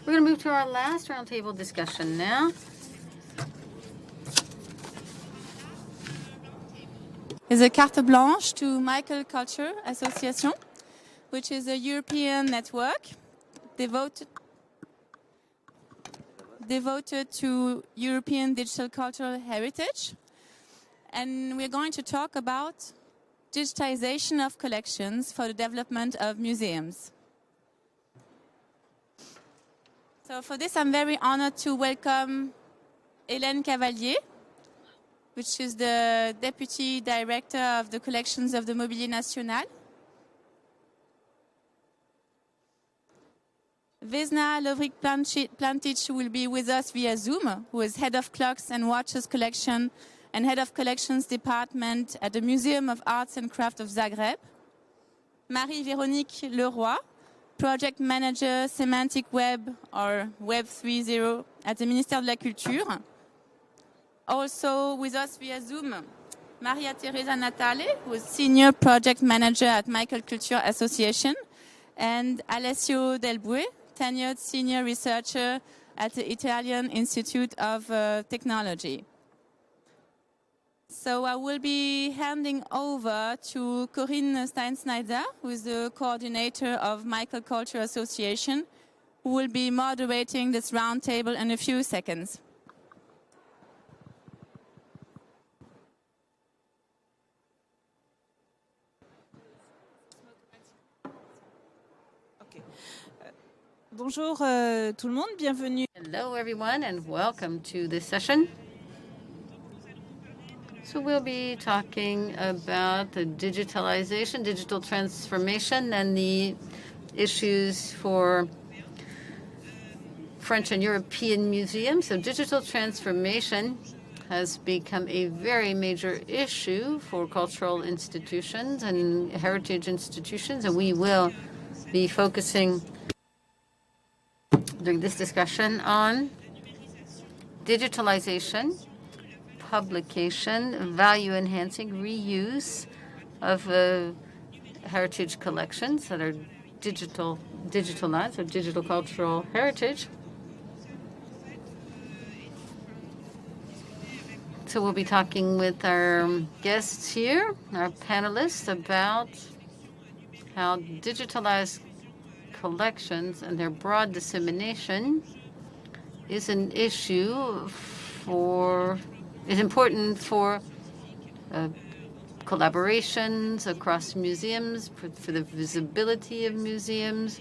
We're going to move to our last roundtable discussion now. Is a carte blanche to Michael Culture Association, which is a European network devoted to European digital cultural heritage. And we're going to talk about digitization of collections for the development of museums. So for this, I'm very honored to welcome Hélène CAVALIE, which is the Deputy Director of the Collections of the Mobilier National. Vesna Lovrik-Plantic will be with us via Zoom, who is Head of Clocks and Watches Collection and Head of Collections Department at the Museum of Arts and Crafts of Zagreb. Marie-Véronique LEROI, Project Manager Semantic Web or Web 3.0 at the Ministère de la Culture. Also with us via Zoom, Teresa NATALE, who is Senior Project Manager at Michael Culture Association, and Alessio DEL BLUE, tenured Senior Researcher at the Italian Institut of Technology. So I will be handing over to Corinne Steinsneider, who is the coordinator of Michael Culture Association, who will be moderating this roundtable in a few seconds. Bonjour tout le monde, bienvenue. Hello everyone and welcome to this session. So we'll be talking about the digitalization, digital transformation, and the issues for French and European museums. So digital transformation has become a very major issue for cultural institutions and heritage institutions, and we will be focusing during this discussion on digitalization, publication, value-enhancing, reuse of heritage collections that are digitalized or digital cultural heritage. So we'll be talking with our guests here, our panelists, about how digitalized collections and their broad dissemination is an issue is important for collaborations across museums, for the visibility of museums,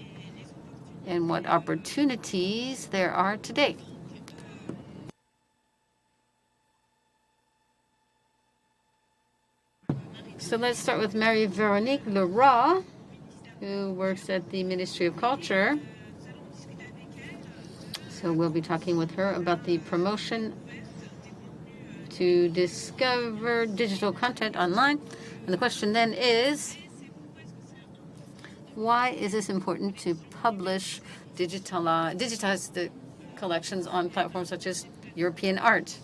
and what opportunities there are today. So let's start with Marie-Véronique LEROI, who works at the Ministry of Culture. So we'll be talking with her about the promotion to discover digital content online. And the question then is, why is this important to publish, digitize the collections on platforms such as European art?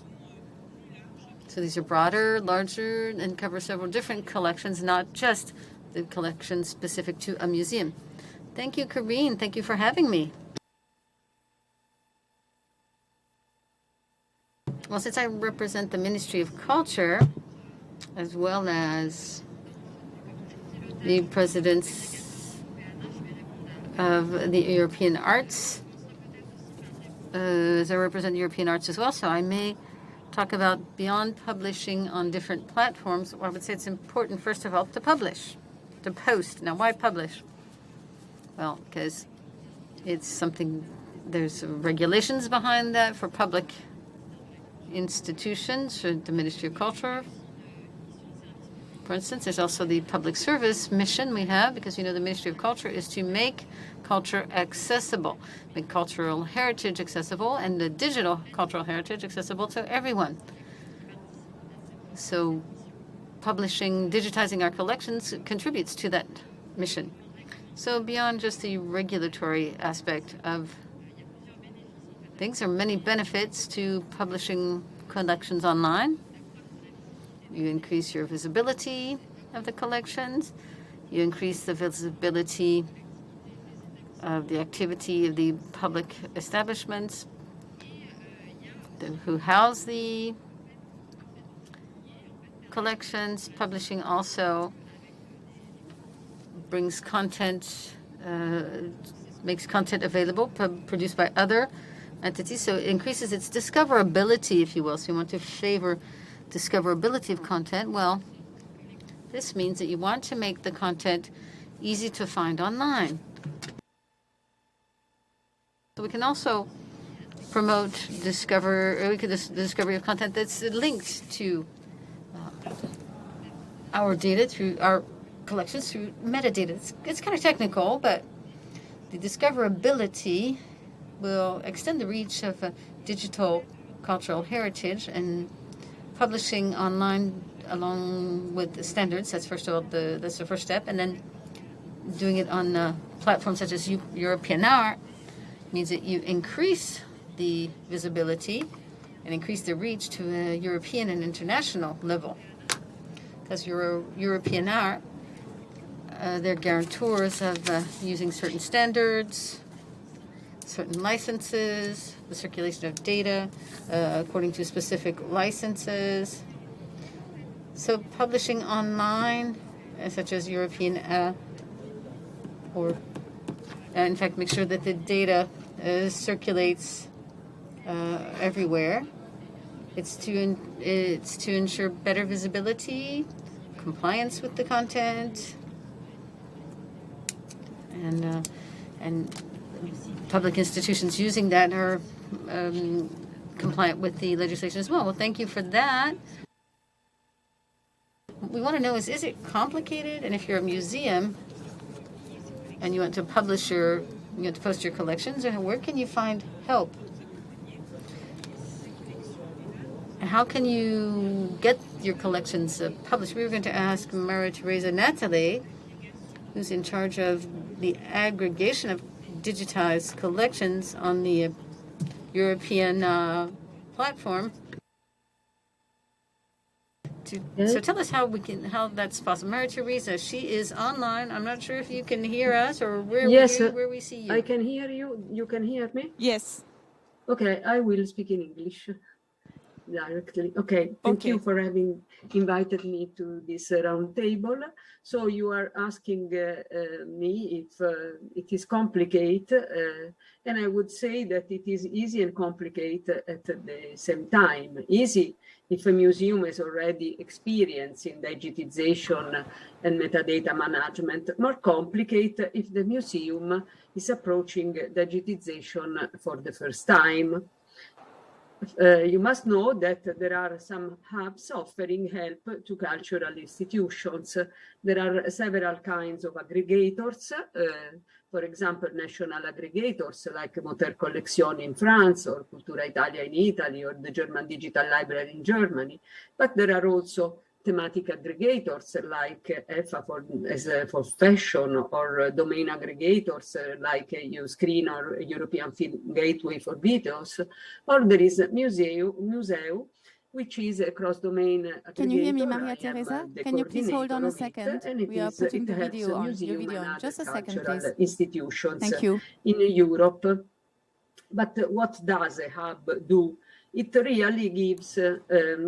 So these are broader, larger, and cover several different collections, not just the collections specific to a museum. Thank you, Corinne. Thank you for having me. Well, since I represent the Ministry of Culture, as well as the presidents of the European arts, as I represent European arts as well, so I may talk about beyond publishing on different platforms. Well, I would say it's important, first of all, to publish, to post. Now, why publish? Well, because it's something, there's regulations behind that for public institutions, for the Ministry of Culture. For instance, there's also the public service mission we have, because the Ministry of Culture is to make culture accessible, make cultural heritage accessible, and the digital cultural heritage accessible to everyone. So publishing, digitizing our collections contributes to that mission. So beyond just the regulatory aspect of things, there are many benefits to publishing collections online. You increase your visibility of the collections. You increase the visibility of the activity of the public establishments who house the collections. Publishing also brings content, makes content available, produced by other entities, so it increases its discoverability, if you will. So you want to favor discoverability of content. Well, this means that you want to make the content easy to find online. So we can also promote the discovery of content that's linked to our data through our collections through metadata. It's kind of technical, but the discoverability will extend the reach of digital cultural heritage, and publishing online along with the standards. That's first of all that's the first step, and then doing it on platforms such as European Art means that you increase the visibility and increase the reach to a European and international level. Because European Art, they're guarantors of using certain standards, certain licenses, the circulation of data according to specific licenses. So publishing online, such as European, or in fact make sure that the data circulates everywhere. It's to ensure better visibility, compliance with the content, and public institutions using that are compliant with the legislation as well. Well, thank you for that. What we want to know is it complicated? And if you're a museum and you want to publish you want to post your collections, where can you find help? How can you get your collections published? We were going to ask Marie-Teresa NATALE, who's in charge of the aggregation of digitized collections on the European platform. So tell us how that's possible. Marie-Teresa, she is online. I'm not sure if you can hear us or where we see you. I can hear you. You can hear me? Yes. Okay, I will speak in English directly. Okay, thank you for having invited me to this round table. So you are asking me if it is complicated, and I would say that it is easy and complicated at the same time. Easy if a museum is already experiencing digitization and metadata management. More complicated if the museum is approaching digitization for the first time. You must know that there are some hubs offering help to cultural institutions. There are several kinds of aggregators, for example, national aggregators like Moteur Collection in France or Cultura Italia in Italy or the German Digital Library in Germany. But there are also thematic aggregators like EFA for fashion, or domain aggregators like Uscreen or European Film Gateway for videos, or there is Museu, which is a cross-domain aggregator. Can you hear me, Maria-Teresa? Can you please hold on a second? We are putting the video on, your video on. Just a second, please. Institutions Thank you. In Europe. But what does a hub do? It really gives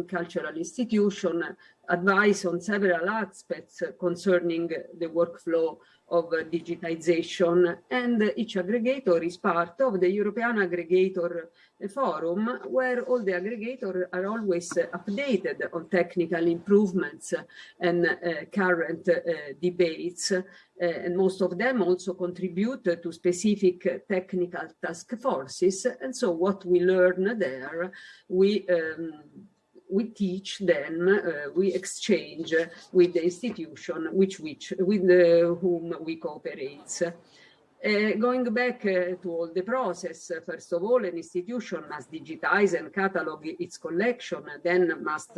cultural institutions advice on several aspects concerning the workflow of digitization, and each aggregator is part of the European Aggregator Forum, where all the aggregators are always updated on technical improvements and current debates, and most of them also contribute to specific technical task forces. And so what we learn there, we teach them, we exchange with the institution with whom we cooperate. Going back to all the process, first of all, an institution must digitize and catalog its collection, then must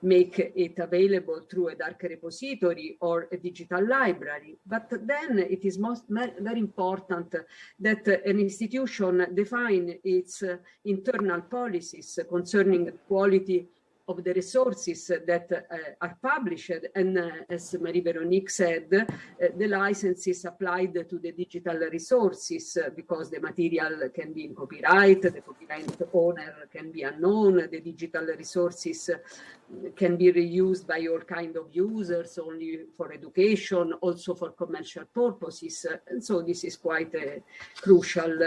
make it available through a dark repository or a digital library. But then it is very important that an institution define its internal policies concerning quality of the resources that are published. And as Marie-Véronique said, the license is applied to the digital resources because the material can be in copyright, the copyright owner can be unknown, the digital resources can be reused by all kind of users, only for education, also for commercial purposes. And so this is quite a crucial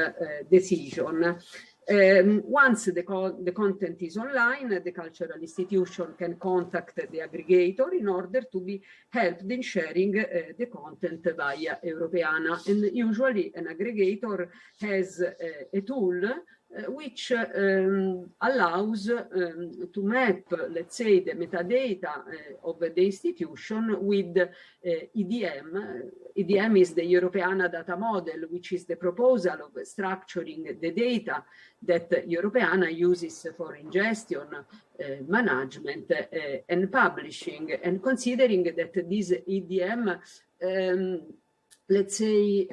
decision. Once the content is online, the cultural institution can contact the aggregator in order to be helped in sharing the content via Europeana. And usually an aggregator has a tool which allows to map, let's say, the metadata of the institution with EDM. EDM is the Europeana data model, which is the proposal of structuring the data that Europeana uses for ingestion, management, and publishing. And considering that this EDM let's say,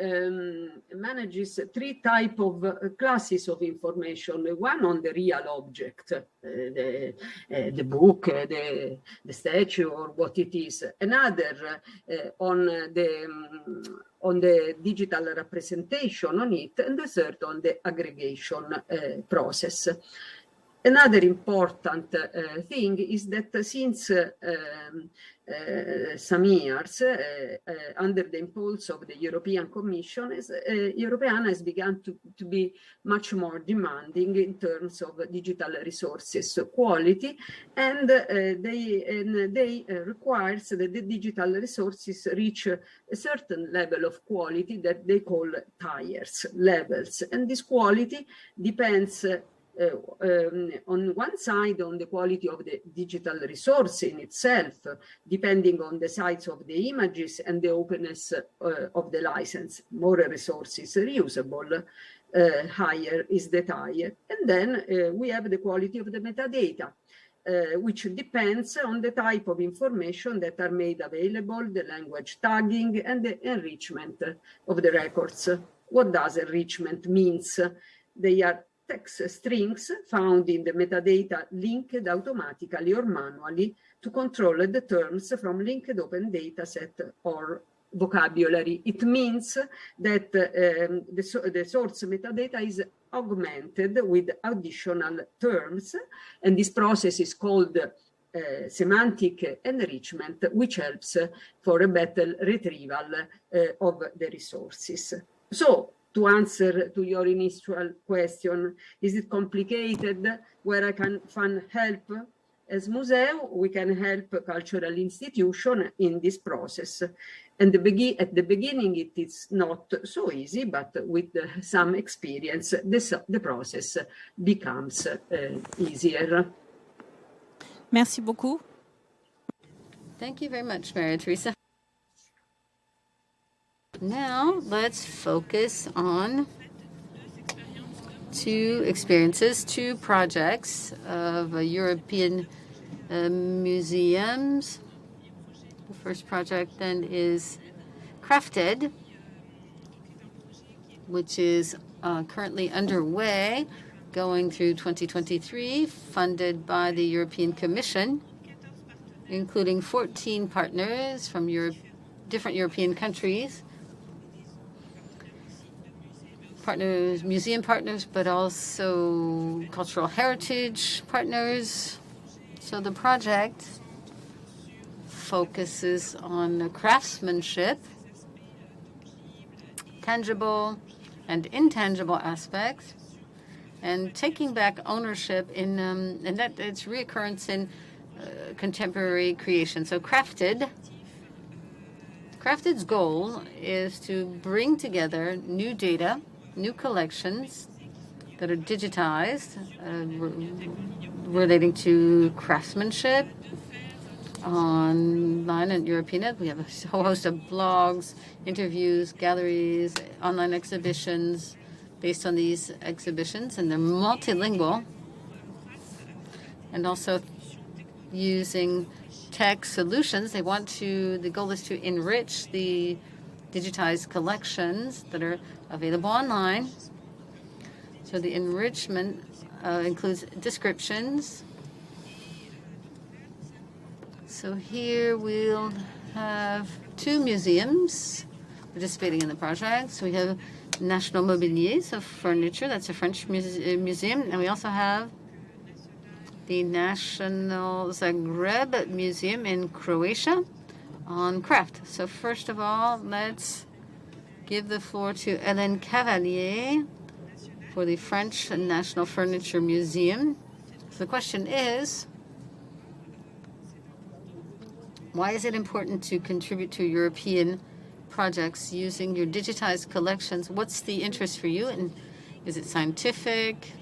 manages three types of classes of information. One on the real object, the book, the statue, or what it is. Another on the digital representation on it, and the third on the aggregation process. Another important thing is that since some years, under the impulse of the European Commission, Europeana has begun to be much more demanding in terms of digital resources quality, and they requires that the digital resources reach a certain level of quality that they call tiers, levels, and this quality depends on one side on the quality of the digital resource in itself, depending on the size of the images and the openness of the license. More resources reusable, higher is the tier. And then we have the quality of the metadata, which depends on the type of information that are made available, the language tagging, and the enrichment of the records. What does enrichment means? They are text strings found in the metadata linked automatically or manually to control the terms from linked open data set or vocabulary. It means that the source metadata is augmented with additional terms, and this process is called semantic enrichment, which helps for a better retrieval of the resources. So, to answer to your initial question, is it complicated? Where I can find help? As Museo, we can help cultural institution in this process. And at the beginning, it is not so easy, but with some experience, the process becomes easier. Merci beaucoup. Thank you very much, Maria-Teresa. Now, let's focus on two experiences, two projects of European museums. The first project then is Crafted, which is currently underway, going through 2023, funded by the European Commission, including 14 partners from different European countries. Partners, museum partners, but also cultural heritage partners. So the project focuses on craftsmanship, tangible and intangible aspects, and taking back ownership in and that its reoccurrence in contemporary creation. So Crafted's goal is to bring together new data, new collections that are digitized relating to craftsmanship online and European. We have a whole host of blogs, interviews, galleries, online exhibitions based on these exhibitions, and they're multilingual, and also using tech solutions. The goal is to enrich the digitized collections that are available online. So the enrichment includes descriptions, So here we'll have 2 museums participating in the project. So we have National Mobilier, so furniture, that's a French museum. And we also have the National Zagreb Museum in Croatia on craft. So first of all, let's give the floor to Hélène CAVALIE for the French National Furniture Museum. So the question is, why is it important to contribute to European projects using your digitized collections? What's the interest for you? And is it scientific?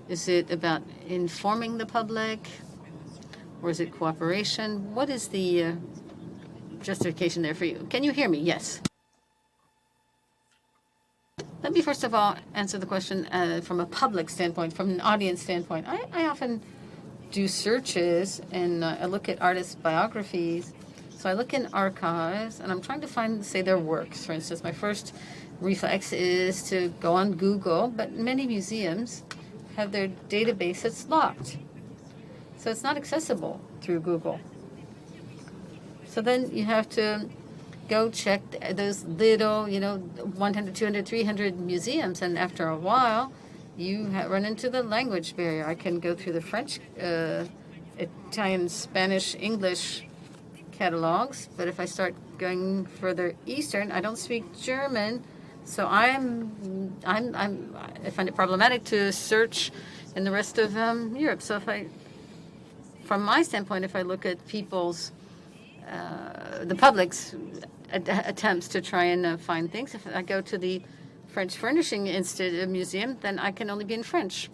Is it about informing the public? Or is it cooperation? What is the justification there for you? Can you hear me? Yes. Let me first of all answer the question from a public standpoint, from an audience standpoint. I often do searches and I look at artists' biographies. So I look in archives and I'm trying to find, say, their works. For instance, my first reflex is to go on Google, but many museums have their database that's locked. So it's not accessible through Google. So then you have to go check those little, 100, 200, 300 museums, and after a while, you run into the language barrier. I can go through the French, Italian, Spanish, English catalogs, but if I start going further eastern, I don't speak German, so I find it problematic to search in the rest of Europe. So from my standpoint, if I look at people's, the public's attempts to try and find things, if I go to the French Furnishing Museum, then I can only be in French.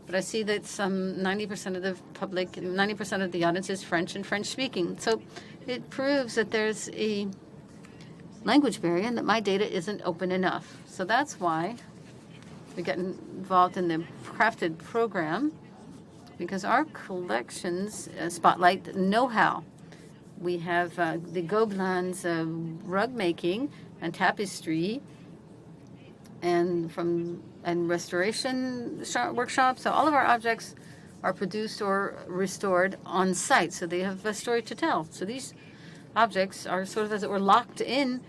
But I see that some 90% of the public, 90% of the audience is French and French speaking. So it proves that there's a language barrier and that my data isn't open enough. So that's why we got involved in the crafted program, because our collections spotlight know-how. We have the Gobelins rug making and tapestry and restoration workshops. So all of our objects are produced or restored on site. So they have a story to tell. So these objects are sort of, as it were, locked in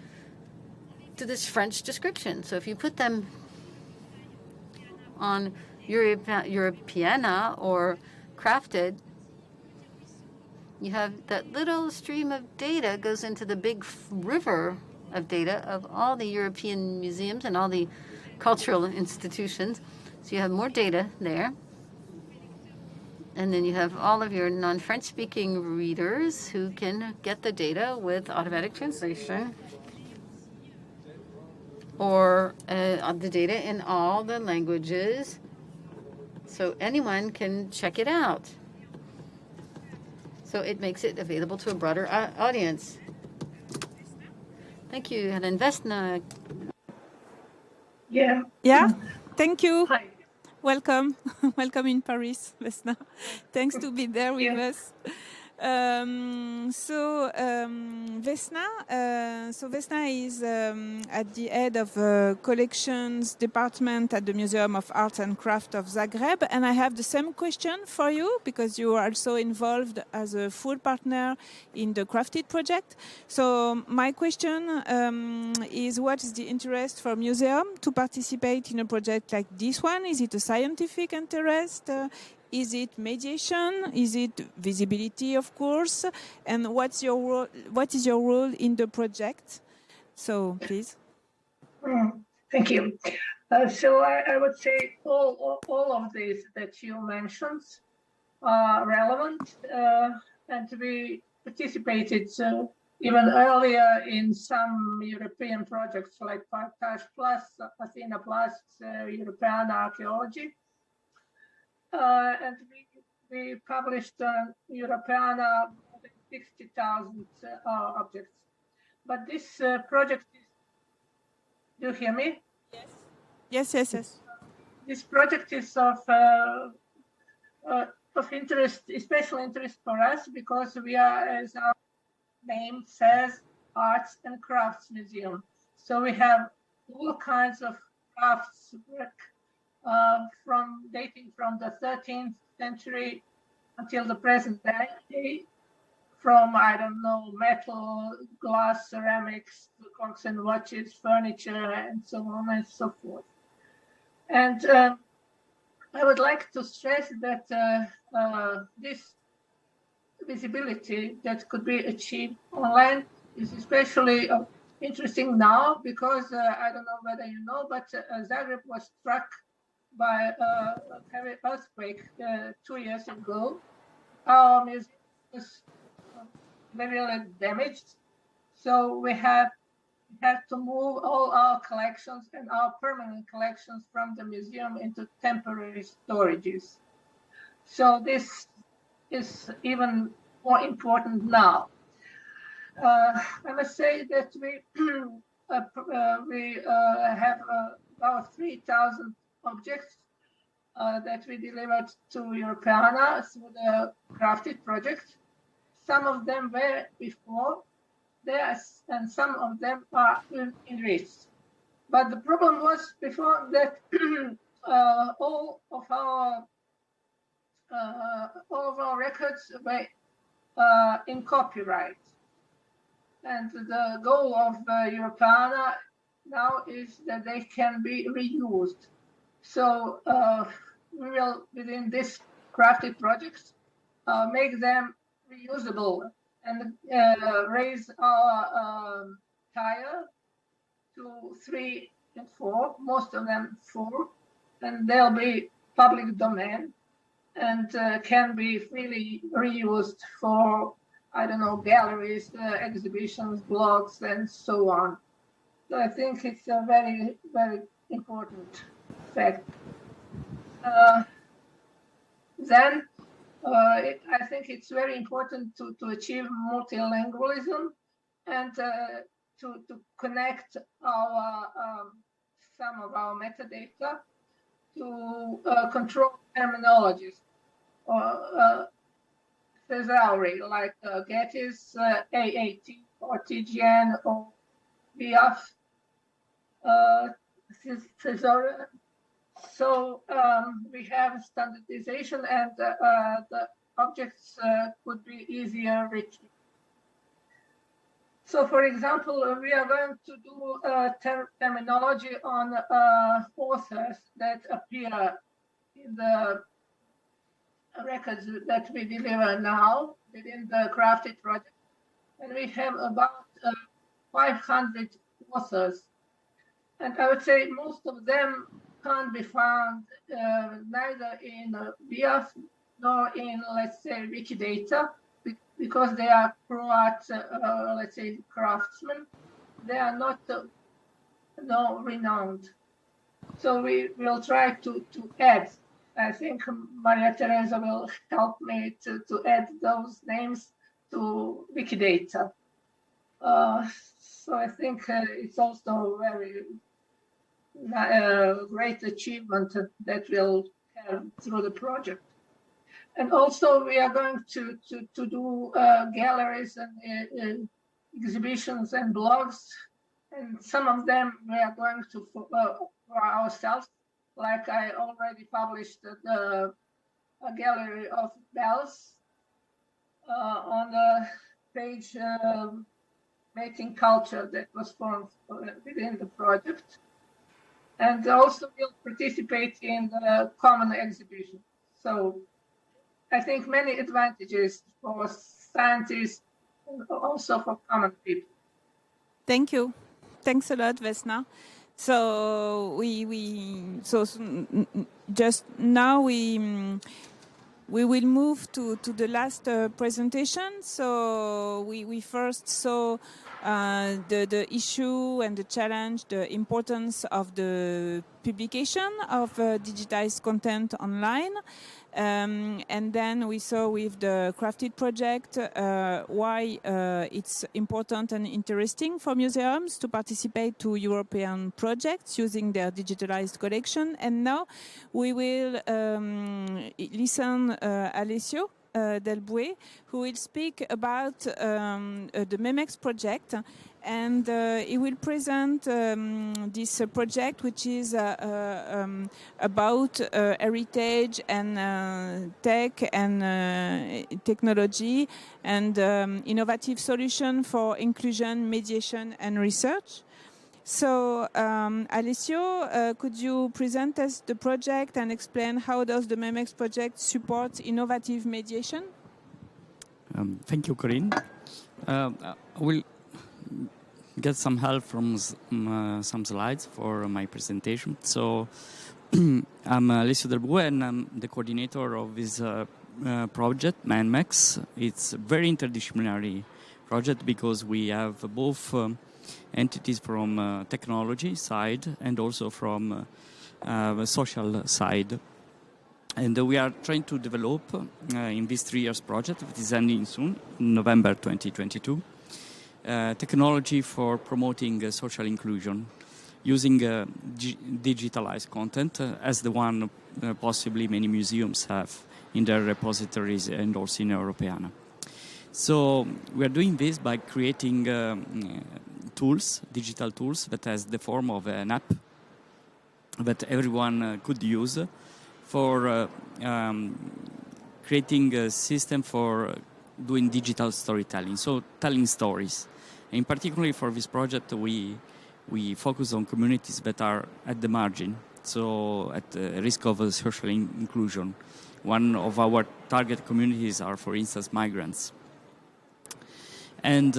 to this French description. So if you put them on Europeana or crafted, you have that little stream of data goes into the big river of data of all the European museums and all the cultural institutions. So you have more data there. And then you have all of your non-French speaking readers who can get the data with automatic translation, or the data in all the languages, so anyone can check it out. So it makes it available to a broader audience. Thank you, Hélène. Vesna. Yeah. Yeah, thank you. Hi. Welcome. Welcome in Paris, Vesna. Thanks to be there with us. Vesna is at the head of collections department at the Museum of Arts and Craft of Zagreb, and I have the same question for you because you are also involved as a full partner in the Crafted project. So my question is, what is the interest for museum to participate in a project like this one? Is it a scientific interest? Is it mediation? Is it visibility, of course? And what is your role in the project? So, please. Thank you. So I would say all of these that you mentioned are relevant, and we participated even earlier in some European projects like Partage Plus, Athena Plus, European Archaeology. And we published on Europeana more than 60,000 objects. But this project is, do you hear me? Yes. Yes. This project is of interest, special interest for us, because we are, as our name says, Arts and Crafts Museum. So we have all kinds of crafts work, dating from the 13th century until the present day, from, I don't know, metal, glass, ceramics, clocks and watches, furniture, and so on and so forth. And I would like to stress that this visibility that could be achieved online is especially interesting now because I don't know whether you know, but Zagreb was struck by a heavy earthquake 2 years ago. Our museum was very damaged, so we had to move all our collections and our permanent collections from the museum into temporary storages. So this is even more important now. I must say that we have about 3,000 objects that we delivered to Europeana through the Crafted project. Some of them were before there, and some of them are in risk. But the problem was before that all of our records were in copyright. And the goal of Europeana now is that they can be reused. So we will, within this Crafted project, make them reusable and raise our tire to 3 and 4, most of them 4, and they'll be public domain and can be freely reused for, I don't know, galleries, exhibitions, blogs, and so on. So I think it's a very, very important fact. Then I think it's very important to achieve multilingualism and to connect our some of our metadata to control terminologies or thesauri like Gettys, AAT, or TGN, or BF thesauri. So we have standardization, and the objects could be easier retrieved. So, for example, we are going to do terminology on authors that appear in the records that we deliver now within the Crafted project. And we have about 500 authors. And I would say most of them can't be found neither in BIAF nor in, let's say, Wikidata, because they are Croat, let's say, craftsmen. They are not renowned. So we will try to add. I think Maria Teresa will help me to add those names to Wikidata. So I think it's also very great achievement that we'll have through the project. And also we are going to do galleries and exhibitions and blogs, and some of them we are going to for ourselves. Like I already published a gallery of bells on the page Making Culture that was formed within the project. And also we'll participate in the common exhibition. So I think many advantages for scientists and also for common people. Thank you. Thanks a lot, Vesna. So just now we will move to the last presentation. So we first saw the issue and the challenge, the importance of the publication of digitized content online. And then we saw with the Crafted project why it's important and interesting for museums to participate to European projects using their digitalized collection. And now we will listen Alessio Del Blue, who will speak about the MEMEX project and he will present this project, which is about heritage and tech and technology and innovative solution for inclusion, mediation, and research. So, Alessio, could you present us the project and explain how does the MEMEX project support innovative mediation? Thank you, Corinne. I will get some help from some slides for my presentation. So, I'm Alessio DEL BLUE, and I'm the coordinator of this project, MEMEX. It's a very interdisciplinary project because we have both entities from technology side and also from the social side. And we are trying to develop in this 3 years project, that is ending soon, in November 2022, technology for promoting social inclusion using digitalized content as the one possibly many museums have in their repositories and also in Europeana. So we are doing this by creating tools, digital tools that has the form of an app that everyone could use for creating a system for doing digital storytelling, so telling stories. In particular for this project, we focus on communities that are at the margin, so at the risk of social inclusion. One of our target communities are, for instance, migrants. And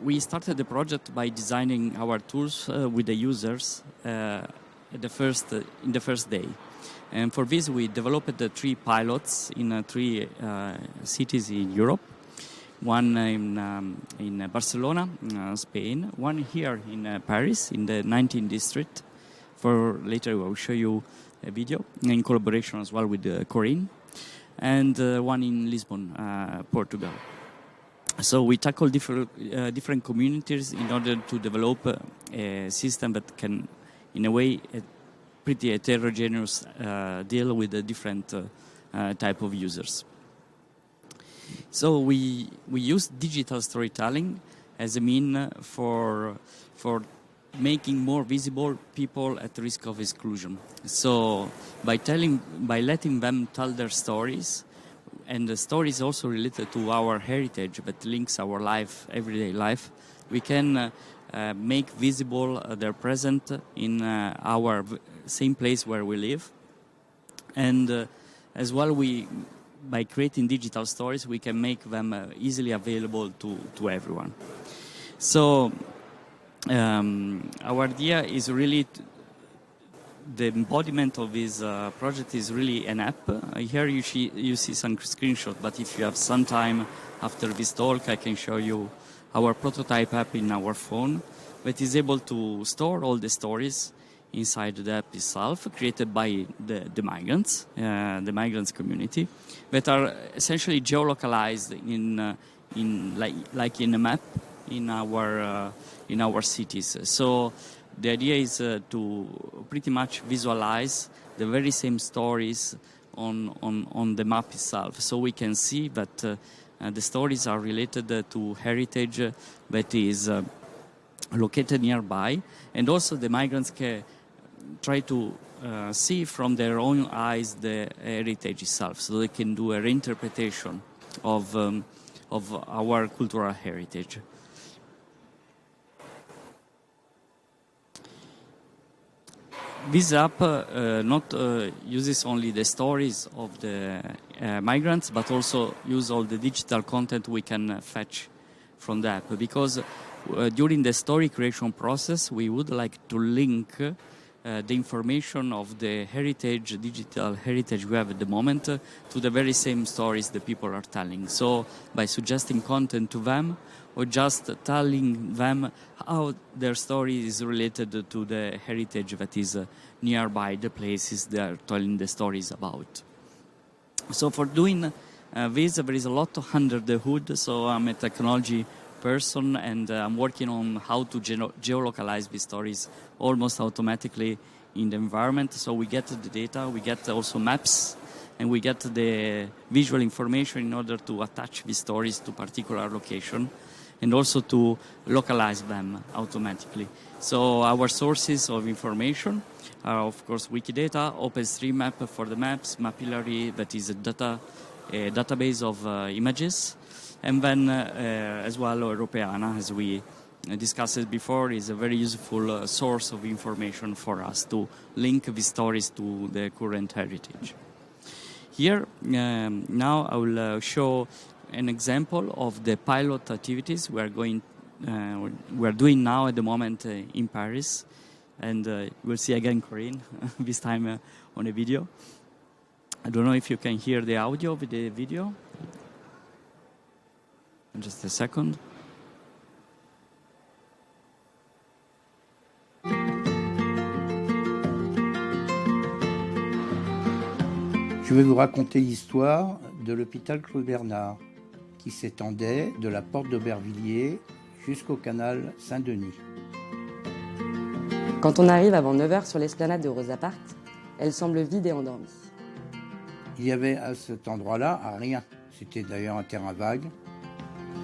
we started the project by designing our tools with the users in the first day. And for this, we developed 3 pilots in 3 cities in Europe. One in Barcelona, Spain. One here in Paris, in the 19th district. For later, I will show you a video in collaboration as well with Corinne. And one in Lisbon, Portugal. So we tackle different communities in order to develop a system that can, in a way, pretty heterogeneous deal with the different type of users. So we use digital storytelling as a mean for making more visible people at risk of exclusion. So by letting them tell their stories, and the story is also related to our heritage that links our life, everyday life, we can make visible their presence in our same place where we live. And as well, by creating digital stories, we can make them easily available to everyone. So our idea is really the embodiment of this project is really an app. Here you see some screenshots, but if you have some time after this talk, I can show you our prototype app in our phone that is able to store all the stories inside the app itself, created by the migrants community, that are essentially geolocalized like in a map in our cities. So the idea is to pretty much visualize the very same stories on the map itself, so we can see that the stories are related to heritage that is located nearby, and also the migrants can try to see from their own eyes the heritage itself, so they can do a reinterpretation of our cultural heritage. This app not uses only the stories of the migrants, but also use all the digital content we can fetch from the app. Because during the story creation process, we would like to link the information of the heritage, digital heritage we have at the moment, to the very same stories the people are telling. So by suggesting content to them, or just telling them how their story is related to the heritage that is nearby the places they are telling the stories about. So for doing this, there is a lot under the hood. So I'm a technology person, and I'm working on how to geolocalize these stories almost automatically in the environment. So we get the data, we get also maps, and we get the visual information in order to attach these stories to particular location. and also to localize them automatically. So our sources of information are, of course, Wikidata, OpenStreetMap for the maps, Mapillary, that is a database of images, and then as well Europeana, as we discussed before, is a very useful source of information for us to link the stories to the current heritage. Here, now I will show an example of the pilot activities we are doing now at the moment in Paris, and we'll see again Corinne this time on a video. I don't know if you can hear the audio of the video. Just a second. Je vais vous raconter l'histoire de l'hôpital Claude Bernard, qui s'étendait de la porte d'Aubervilliers jusqu'au canal Saint-Denis. Quand on arrive avant 9h sur l'esplanade de Rosa Parks, elle semble vide et endormie. Il y avait à cet endroit-là rien. C'était d'ailleurs un terrain vague.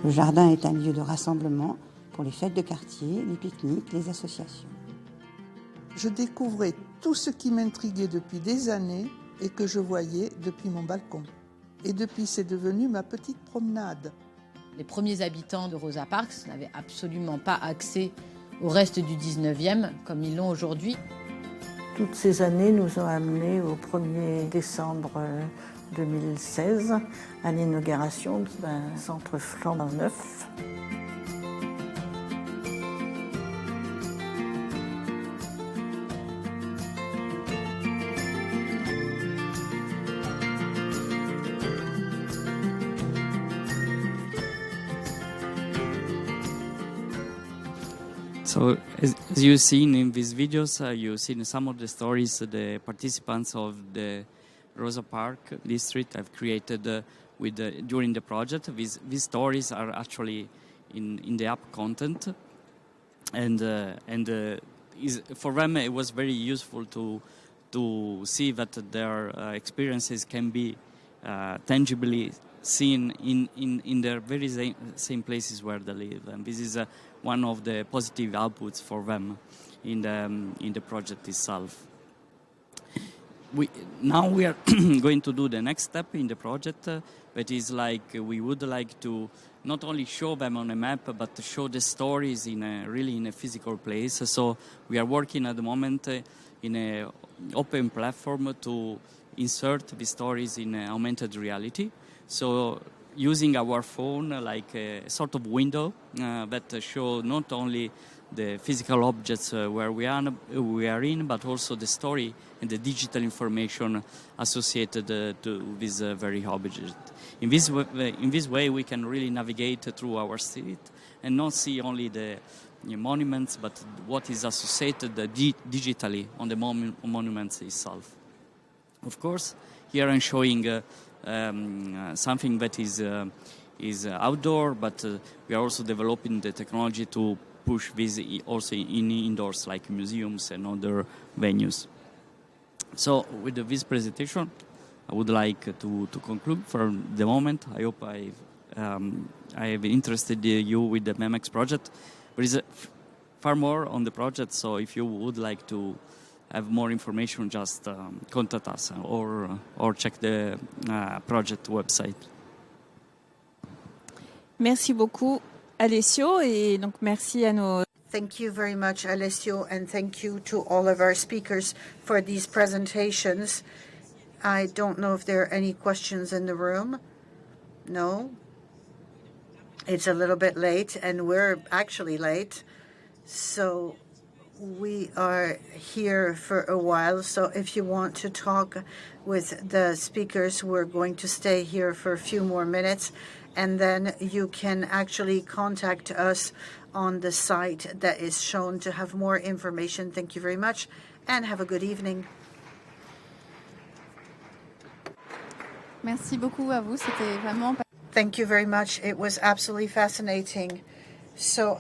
Le jardin est un lieu de rassemblement pour les fêtes de quartier, les pique-niques, les associations. Je découvrais tout ce qui m'intriguait depuis des années et que je voyais depuis mon balcon. Et depuis, c'est devenu ma petite promenade. Les premiers habitants de Rosa Parks n'avaient absolument pas accès au reste du 19e comme ils l'ont aujourd'hui. Toutes ces années nous ont amenés au 1er décembre 2016 à l'inauguration d'un centre flambant neuf. So, as you've seen in these videos, you've seen some of the stories the participants of the Rosa Park district have created during the project. These stories are actually in the app content, and for them it was very useful to see that their experiences can be tangibly seen in their very same places where they live, and this is one of the positive outputs for them in the project itself. Now we are going to do the next step in the project, that is like we would like to not only show them on a map, but to show the stories really in a physical place. So we are working at the moment in an open platform to insert the stories in augmented reality. So using our phone like a sort of window that show not only the physical objects where we are in, but also the story and the digital information associated to this very object. In this way, we can really navigate through our street and not see only the monuments, but what is associated digitally on the monuments itself. Of course, here I'm showing something that is outdoor, but we are also developing the technology to push this also in indoors, like museums and other venues. So with this presentation, I would like to conclude for the moment. I hope I have interested you with the MEMEX project. There is far more on the project, so if you would like to have more information, just contact us or check the project website. Merci beaucoup, Alessio, et donc merci à nos... Thank you very much, Alessio, and thank you to all of our speakers for these presentations. I don't know if there are any questions in the room. No? It's a little bit late, and we're actually late. So we are here for a while. So if you want to talk with the speakers, we're going to stay here for a few more minutes. And then you can actually contact us on the site that is shown to have more information. Thank you very much, and have a good evening. Merci beaucoup à vous. C'était vraiment... Thank you very much. It was absolutely fascinating. So